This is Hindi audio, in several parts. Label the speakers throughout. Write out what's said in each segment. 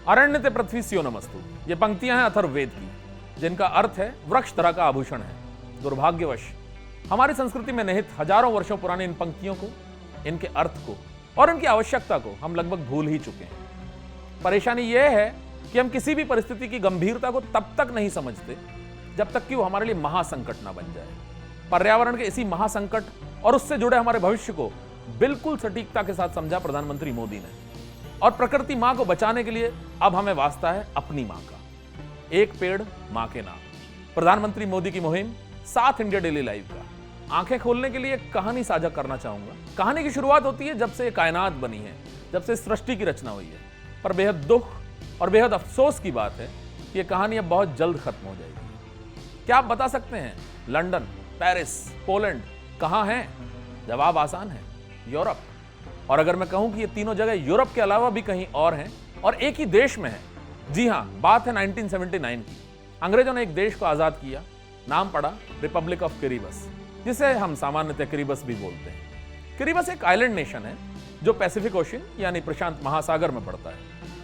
Speaker 1: अरण्यते पृथ्वी स्यो नमस्तु। ये पंक्तियां हैं अथर्ववेद की, जिनका अर्थ है वृक्ष तरह का आभूषण है। दुर्भाग्यवश हमारी संस्कृति में निहित हजारों वर्षों पुरानी इन पंक्तियों को, इनके अर्थ को और इनकी आवश्यकता को हम लगभग भूल ही चुके हैं। परेशानी यह है कि हम किसी भी परिस्थिति की गंभीरता को तब तक नहीं समझते जब तक कि वो हमारे लिए महासंकट ना बन जाए। पर्यावरण के इसी महासंकट और उससे जुड़े हमारे भविष्य को बिल्कुल सटीकता के साथ समझा प्रधानमंत्री मोदी ने। और प्रकृति मां को बचाने के लिए अब हमें वास्ता है अपनी मां का। एक पेड़ मां के नाम, प्रधानमंत्री मोदी की मुहिम, साथ इंडिया डेली लाइव का। आंखें खोलने के लिए एक कहानी साझा करना चाहूंगा। कहानी की शुरुआत होती है जब से कायनात बनी है, जब से सृष्टि की रचना हुई है। पर बेहद दुख और बेहद अफसोस की बात है कि यह कहानी अब बहुत जल्द खत्म हो जाएगी। क्या आप बता सकते हैं लंदन, पेरिस, पोलैंड कहां हैं? जवाब आसान है, यूरोप। और अगर मैं कहूं कि ये तीनों जगह यूरोप के अलावा भी कहीं और हैं और एक ही देश में है, जी हां, बात है 1979 की। अंग्रेजों ने एक देश को आजाद किया, नाम पड़ा रिपब्लिक ऑफ किरिबस, जिसे हम सामान्यतः किरिबस भी बोलते हैं। किरिबस एक आइलैंड नेशन है जो पैसिफिक ओशन यानी प्रशांत महासागर में पड़ता है।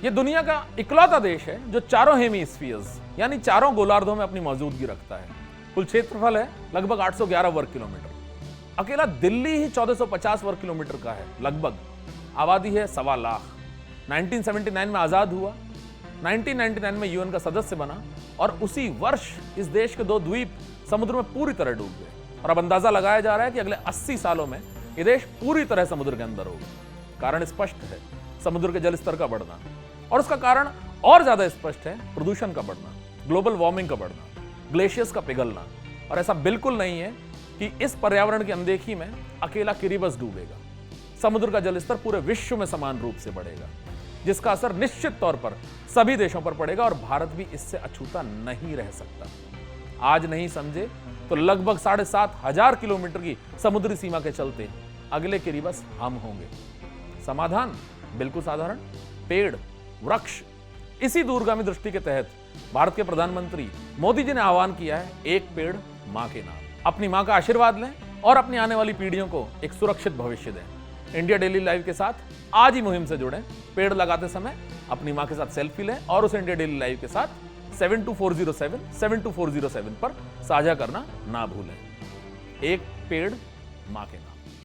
Speaker 1: यह दुनिया का इकलौता देश है जो चारों हेमीस्फीयर्स यानी चारों गोलार्धों में अपनी मौजूदगी रखता है। कुल क्षेत्रफल है लगभग 811 वर्ग किलोमीटर। अकेला दिल्ली ही 1450 वर्ग किलोमीटर का है लगभग। आबादी है 1.25 लाख। 1979 में आजाद हुआ, 1999 में यूएन का सदस्य बना और उसी वर्ष इस देश के 2 द्वीप समुद्र में पूरी तरह डूब गए। और अब अंदाजा लगाया जा रहा है कि अगले 80 सालों में यह देश पूरी तरह समुद्र के अंदर होगा। कारण स्पष्ट है, समुद्र के जल स्तर का बढ़ना। और उसका कारण और ज्यादा स्पष्ट है, प्रदूषण का बढ़ना, ग्लोबल वार्मिंग का बढ़ना, ग्लेशियर्स का पिघलना। और ऐसा बिल्कुल नहीं है कि इस पर्यावरण की अनदेखी में अकेला किरिबस डूबेगा। समुद्र का जलस्तर पूरे विश्व में समान रूप से बढ़ेगा, जिसका असर निश्चित तौर पर सभी देशों पर पड़ेगा और भारत भी इससे अछूता नहीं रह सकता। आज नहीं समझे तो लगभग 7,500 किलोमीटर की समुद्री सीमा के चलते अगले किरिबस हम होंगे। समाधान बिल्कुल साधारण, पेड़, वृक्ष। इसी दूरगामी दृष्टि के तहत भारत के प्रधानमंत्री मोदी जी ने आह्वान किया है, एक पेड़ मां के नाम। अपनी मां का आशीर्वाद लें और अपनी आने वाली पीढ़ियों को एक सुरक्षित भविष्य दें। इंडिया डेली लाइव के साथ आज ही मुहिम से जुड़ें। पेड़ लगाते समय अपनी मां के साथ सेल्फी लें और उसे इंडिया डेली लाइव के साथ 72407 पर साझा करना ना भूलें। एक पेड़ मां के नाम।